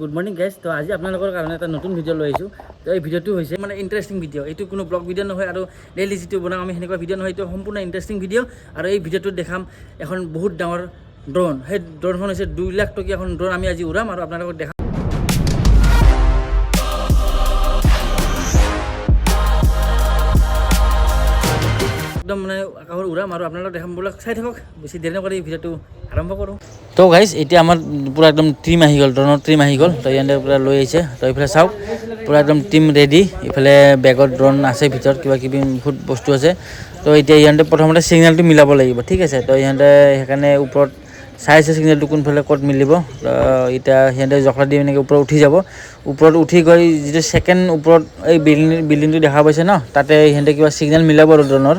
Good morning guys. তো আজি আপোনালোকৰ কাৰণে এটা নতুন ভিডিঅ' লৈ আহিছোঁ। তো এই ভিডিঅ'টো হৈছে মানে ইণ্টাৰেষ্টিং ভিডিঅ'। এইটো কোনো ব্লগ ভিডিঅ' নহয় আৰু ডেইলি যিটো বনাওঁ আমি সেনেকুৱা ভিডিঅ' নহয়। এইটো সম্পূৰ্ণ ইণ্টাৰেষ্টিং ভিডিঅ' আৰু এই ভিডিঅ'টোত দেখাম এখন বহুত ডাঙৰ ড্ৰোন। সেই ড্ৰোনখন হৈছে 2 লাখ টকীয়া এখন ড্ৰোন আমি আজি উৰাম আৰু আপোনালোকক দেখাম। একদম মানে আকাশৰ উৰাম আৰু আপোনালোকক দেখাম। বোলক চাই থাকক, বেছি দেৰি নকৰি ভিডিঅ'টো আৰম্ভ কৰোঁ। তো গাইজ এতিয়া আমাৰ পূৰা একদম টিম আহি গ'ল, ড্ৰোনৰ টিম আহি গ'ল। তো ইয়াতে পূৰা লৈ আহিছে। তো এইফালে চাওক পূৰা একদম টিম ৰেডি। ইফালে বেগত ড্ৰোন আছে, ভিতৰত কিবা কিবি বহুত বস্তু আছে। তো এতিয়া ইহঁতে প্ৰথমতে ছিগনেলটো মিলাব লাগিব, ঠিক আছে। তো ইহঁতে সেইকাৰণে ওপৰত চাই আছে ছিগনেলটো কোনফালে ক'ত মিলিব। এতিয়া সিহঁতে জখলা দি এনেকৈ ওপৰত উঠি যাব। ওপৰত উঠি গৈ যিটো ছেকেণ্ড ওপৰত এই বিল্ডিংটো দেখা পাইছে ন, তাতে সিহঁতে কিবা ছিগনেল মিলাব আৰু ড্ৰোনৰ।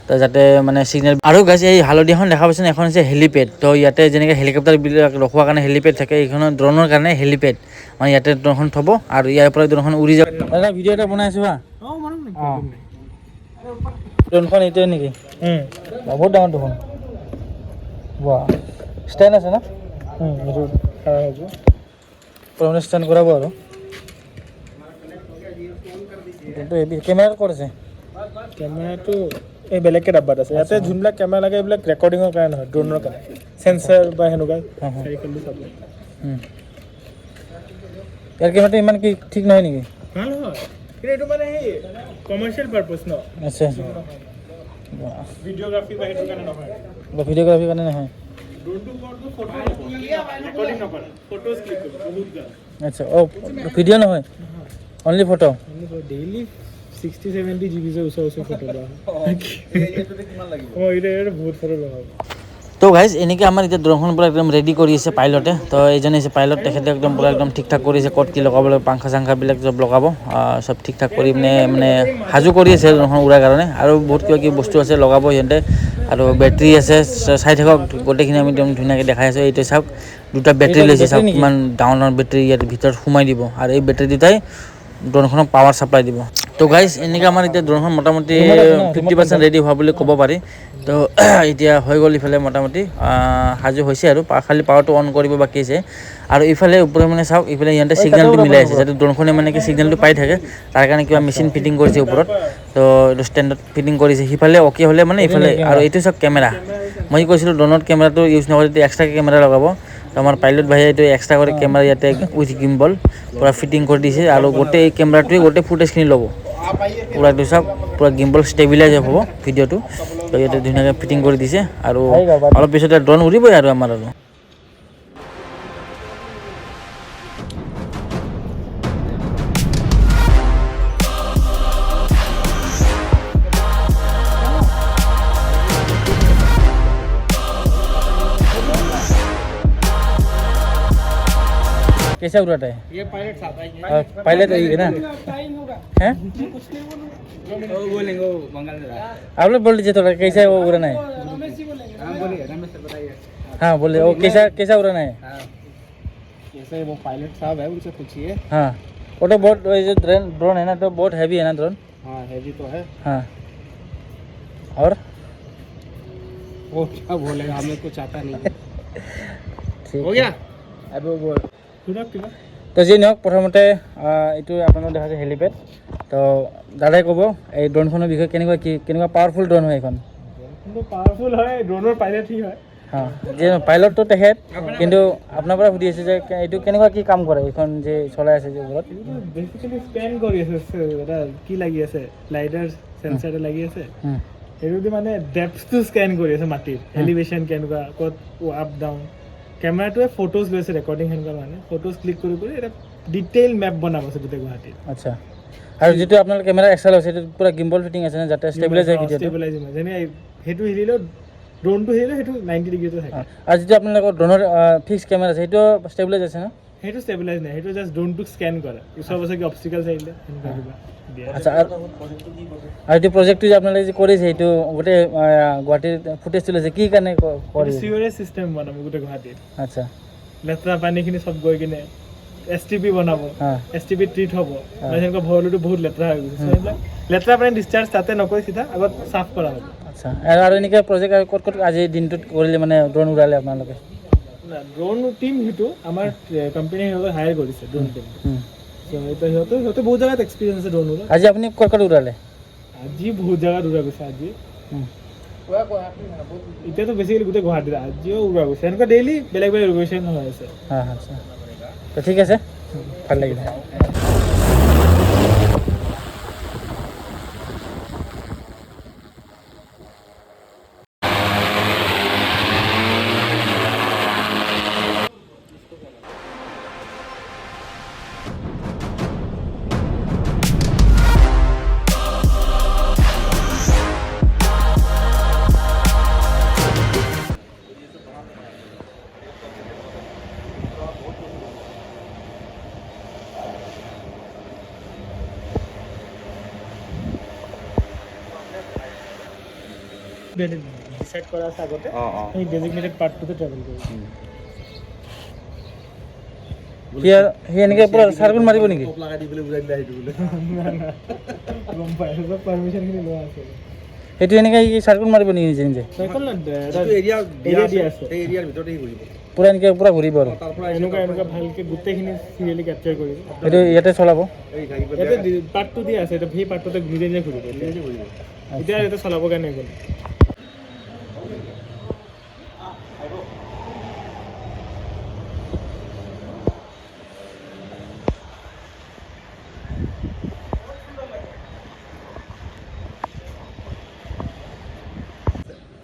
তো যাতে মানে ছিগনেল আৰু গাইজ এই হালধীয়াখন দেখা পাইছে, এখন হৈছে হেলিপেড। তো ইয়াতে যেনেকৈ হেলিকপ্টাৰবিলাক ৰখোৱাৰ কাৰণে হেলিপেড থাকে, এইখনৰ ড্ৰোনৰ কাৰণে হেলিপেড। মানে ইয়াতে ড্ৰোনখন থ'ব আৰু ইয়াৰ পৰা ড্ৰোনখন উৰি যাব। এটা ভিডিঅ' এটা বনাই আছোঁ হা। অঁ ড্ৰোনখন এইটোৱে নেকি? বহুত ডাঙৰ ড্ৰোন। ৱা ষ্টেণ্ড আছে ন? এইটো প্ৰথমে ষ্টেণ্ড কৰাব আৰু কেমেৰা ক'ত আছে? কেমেৰাটো এই বেলেগকৈ ডাব্বাত আছে। ইয়াতে যোনবিলাক কেমেৰা লাগে এইবিলাক ৰেকৰ্ডিঙৰ কাৰণে নহয়, ড্ৰোনৰ কাৰণে। চেঞ্চাৰ বা সেনেকুৱা চাৰিফালে চাব। ইয়াৰ কেমেৰাটো ইমান কি ঠিক নহয় নেকি? ভাল হয়, কিন্তু এইটো মানে সেই কমাৰ্চিয়েল পাৰপজ ন। আচ্ছা, ভিডিঅ'গ্ৰাফী বা সেইটোৰ কাৰণে নহয়। ভিডিঅ'গ্ৰাফীৰ কাৰণে নহয়। ড্ৰোনটো ফটো ৰেকৰ্ডিং নকৰে, ফটোজ ক্লিক কৰে বহুত গান। আচ্ছা, অঁ ভিডিঅ' নহয়, অনলি ফটো। ডেইলি 60-70 GB ওচৰ ফটো লোৱা হয়। অঁ এইটো বহুত ফটো লোৱা হয়। তো গাইজ এনেকৈ আমাৰ এতিয়া ড্ৰোনখন পূৰা একদম ৰেডি কৰি আছে পাইলটে। তো এইজনে হৈছে পাইলট, তেখেতে একদম পূৰা একদম ঠিক ঠাক কৰিছে ক'ত কি লগাব লাগিব, পাংখা চাংখাবিলাক চব লগাব, চব ঠিক ঠাক কৰি মানে সাজু কৰি আছে ড্ৰোনখন উৰাৰ কাৰণে। আৰু বহুত কিবা কিবি বস্তু আছে লগাব সিহঁতে, আৰু বেটেৰী আছে। চাই থাকক, গোটেইখিনি আমি একদম ধুনীয়াকৈ দেখাই আছোঁ। এইটো চাওক, 2টা বেটেৰী লৈছে, চাওক কিমান ডাঙৰ ডাঙৰ বেটেৰী ইয়াত ভিতৰত সোমাই দিব, আৰু এই বেটেৰী দুটাই ড্ৰোনখনক পাৱাৰ চাপ্লাই দিব। তো গাইজ এনেকৈ আমাৰ এতিয়া ড্ৰোনখন মোটামুটি 50% ৰেডি হোৱা বুলি ক'ব পাৰি। তো এতিয়া হৈ গ'ল, ইফালে মোটামুটি সাজু হৈছে আৰু খালি পাৱাৰটো অন কৰিব বাকী আছে। আৰু ইফালে ওপৰে মানে চাওক, ইফালে সিহঁতে ছিগনেলটো মিলাই আছে, যাতে ড্ৰোনখনে মানে কি ছিগনেলটো পাই থাকে। তাৰ কাৰণে কিবা মেচিন ফিটিং কৰিছে ওপৰত। তো এইটো ষ্টেণ্ডত ফিটিং কৰিছে। সিফালে অ'কে হ'লে মানে ইফালে, আৰু এইটো চাওক কেমেৰা। মই কৈছিলোঁ ড্ৰোনত কেমেৰাটো ইউজ নকৰি এক্সট্ৰাকৈ কেমেৰা লগাব। তো আমাৰ পাইলট ভাইয়ে এইটো এক্সট্ৰা কৰি কেমেৰা ইয়াতে উইথ গিম্বল পূৰা ফিটিং কৰি দিছে, আৰু গোটেই কেমেৰাটোৱে গোটেই ফুটেজখিনি ল'ব পূৰা। এইটো চাওক পূৰা গিম্বল ষ্টেবিলাইজ হ'ব ভিডিঅ'টো। তো ইয়াতে ধুনীয়াকৈ ফিটিং কৰি দিছে, আৰু অলপ পিছতে ড্ৰোন উৰিবই আৰু আমাৰ আৰু। कैसा उड़ाता है ये पायलट साथ आएंगे। पायलट है ना? हैं वो बोलेंगे, वो बंगाल में आप लोग बोल दीजिए थोड़ा, कैसा है वो उड़ाना है? बोलिए, रमेश सर बताइए। हाँ बोलिए, वो कैसा कैसा उड़ाना है? जैसे वो पायलट साहब है उनसे पूछिए। हाँ वो तो बहुत, जो ड्रोन है ना तो बहुत हैवी है ना ड्रोन? हाँ हैवी तो है। हाँ और वो क्या बोलेगा, हमें कुछ आता नहीं। ठीक हो गया अब वो তো যি নহওক, প্ৰথমতে এইটো আপোনালোকে দেখাইছে হেলিপেড। তো দাদাই ক'ব এই ড্ৰোনখনৰ বিষয়ে, কেনেকুৱা পাৱাৰফুল ড্ৰোন হয় এইখন। পাৱাৰফুল হয়, ড্ৰোনৰ পাইলট হি হয়। हाँ যে পাইলটটো তেখেত, কিন্তু আপোনাৰ পৰা সুধি আছে যে এইটো কেনেকুৱা কি কাম কৰে, এইখন যে চলাই আছে যে ওপৰত। বেচিকেলি স্কেন কৰি আছে, এটা কি লাগি আছে, লাইডাৰ সেন্সাৰ লাগি আছে। সেইটো দি মানে ডেপথটো স্কেন কৰি আছে মাটিৰ, এলিভেশ্যন কেনেকুৱা, ক'ত আপ ডাউন। কেমেৰাটোৱে ফটোজ লৈছে, ৰেকৰ্ডিং সেনেকুৱা মানে ফটোজ ক্লিক কৰি কৰি এটা ডিটেইল মেপ বনাব আছে গোটেই গুৱাহাটীৰ। আচ্ছা, আৰু যিটো আপোনালোকে কেমেৰা এক্সট্ৰা লৈছে সেইটো পূৰা গিম্বল ফিটিং আছে নে, যাতে ষ্টেবিলাইজ হয় ভিডিঅ'টো? ষ্টেবিলাইজ হয়, যেনে সেইটো হিলিলেও ড্ৰোনটো হিলিলেও সেইটো 90 ডিগ্ৰীতে থাকে। আৰু যিটো আপোনালোকৰ ড্ৰোনৰ ফিক্স কেমেৰা আছে সেইটো ষ্টেবিলাইজ আছে ন? সেইটো ষ্টেবিলাইজ নাই, সেইটো জাষ্ট ড্ৰোনটোক স্কেন কৰে, ওচৰ পাছৰ কি অবষ্টিকেলছ আহিলে সেনেকুৱা কিবা দিয়ে। আচ্ছা, আৰু এইটো প্ৰজেক্টটো যে আপোনালোকে যে কৰিছে সেইটো গোটেই গুৱাহাটীৰ ফুটেজটো লৈছে, কি কাৰণে কৰিছে? চিউৰেজ চিষ্টেম বনাব গোটেই গুৱাহাটীত। আচ্ছা, লেতেৰা পানীখিনি চব গৈ কিনে STP বনাব, STP ট্ৰিট হ'ব। সেনেকুৱা ভৰলুটো বহুত লেতেৰা হৈ গৈছে, সেইবিলাক লেতেৰা পানী ডিscharge তাতে নকৰি চিধা আগত চাফ কৰা হ'ব। আচ্ছা, আৰু এনেকৈ প্ৰজেক্ট আৰু ক'ত ক'ত আজি দিনটোত কৰিলে, মানে ড্ৰোন উৰালে আপোনালোকে? না ড্ৰোন টিম সেইটো আমাৰ কোম্পানীয়ে সিহঁতক হায়াৰ কৰিছে ড্ৰোন টিম চ' এতিয়া সিহঁতে বহুত জেগাত এক্সপিৰিয়েঞ্চ আছে ড্ৰোন উৰা আজি আপুনি ক'ত ক'ত উৰালে আজি বহুত জেগাত উৰা গৈছে আজি এতিয়াতো বেছিকেলি গোটেই গুৱাহাটীত আজিও উৰা গৈছে এনেকুৱা ডেইলি বেলেগ বেলেগ ইৰিগেশ্যন হৈ আছে আচ্ছা তো ঠিক আছে ভাল লাগিলে ডিচাইড কৰাৰ আগতে এই ডেজিগনেটেড পাৰ্টটোতে ট্ৰেভেল কৰিছে সি এনেকৈ পূৰা চাৰ্কুল মাৰিব নেকি গম পাই চব পাৰ্মিশ্যনখিনি লোৱা আছে সেইটো এনেকৈ সি চাৰ্কুল মাৰিব নেকি নিজে নিজে এৰিয়া দিয়া আছে এৰিয়াৰ ভিতৰতে ঘূৰিব পূৰা এনেকৈ পূৰা ঘূৰিব আৰু এনেকুৱা ভালকৈ গোটেইখিনি চিৰিয়েলি কেপচাৰ কৰিব সেইটো ইয়াতে চলাব ইয়াতে পাৰ্টটো দিয়া আছে এতিয়া সেই পাৰ্টটোতে নিজে নিজে ঘূৰিব এতিয়া ইয়াতে চলাবৰ কাৰণে গ'ল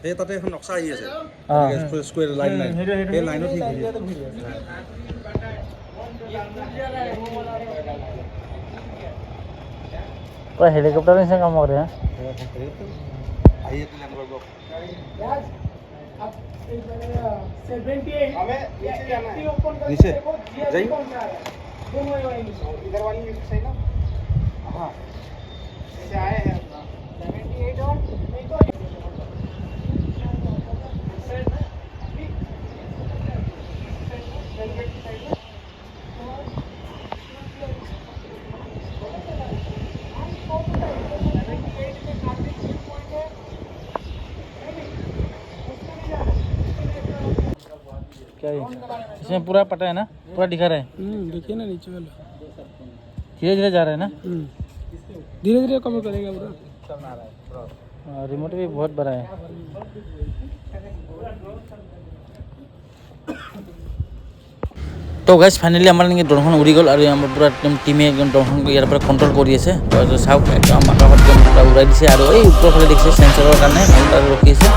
সেই তাতে এখন নক্সা আহি আছে অঁ স্কুৱেৰ লাইন লাইন সেই লাইনত ঠিক পূৰা হেলিকপ্টাৰ নিচিনা কাম কৰে হা আহি আছে লেণ্ড কৰিব नीचे जाइए इधर वाली सही ना हाँ ऐसे आए हैं 78 और नहीं तो क्या है इसमें पूरा पता है ना पूरा दिखा रहा है देखिए ना नीचे वाला धीरे धीरे जा रहा है ना धीरे धीरे कवर करेगा पूरा रिमोट भी बहुत बड़ा है তো গাইজ ফাইনেলি আমাৰ এনেকৈ ড্ৰোনখন উৰি গ'ল আৰু আমাৰ পূৰা একদম টিমে একদম ড্ৰোনখন ইয়াৰ পৰা কণ্ট্ৰল কৰি আছে তো চাওক একদম আকাশত একদম পূৰা উৰাই দিছে আৰু এই ওপৰৰ ফালে দেখিছে চেঞ্চৰৰ কাৰণে তাত ৰখি আছে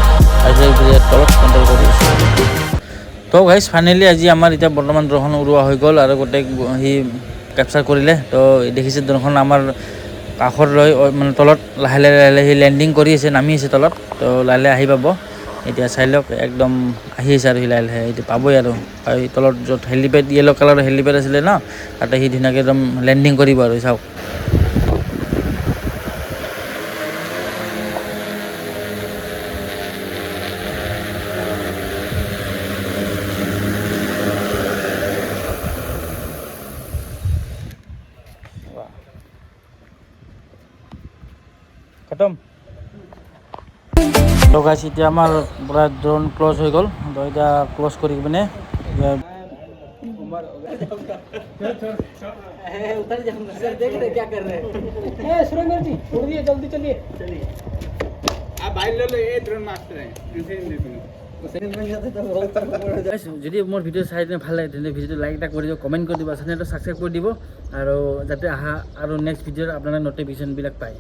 তাৰপিছত তলত কণ্ট্ৰল কৰি আছে তো গাইজ ফাইনেলি আজি আমাৰ এতিয়া বৰ্তমান ড্ৰোনখন উৰুৱা হৈ গ'ল আৰু গোটেই সি কেপচাৰ কৰিলে তো দেখিছে ড্ৰোনখন আমাৰ কাষত লৈ মানে তলত লাহে লাহে সি লেণ্ডিং কৰি আছে নামি আছে তলত তো লাহে লাহে আহি পাব এতিয়া চাই লওক একদম আহি আছে আৰু সি লাহে লাহে এতিয়া পাবই আৰু তলত য'ত হেলিপেড য়েলো কালাৰৰ হেলিপেড আছিলে ন তাতে সি ধুনীয়াকৈ একদম লেণ্ডিং কৰিব আৰু চাওক খতম তো গাইছ এতিয়া আমাৰ পূৰা ড্ৰোন ক্ল'জ হৈ গ'ল তো এতিয়া ক্ল'জ কৰি পিনে যদি মোৰ ভিডিঅ' চাই পিনে ভাল লাগে তেন্তে ভিডিঅ'টো লাইক এটা কৰি দিব কমেণ্ট কৰি দিব চেনেলটো ছাবস্ক্ৰাইব কৰি দিব আৰু যাতে অহা আৰু নেক্সট ভিডিঅ'ত আপোনালোকে ন'টিফিকেশ্যনবিলাক পায়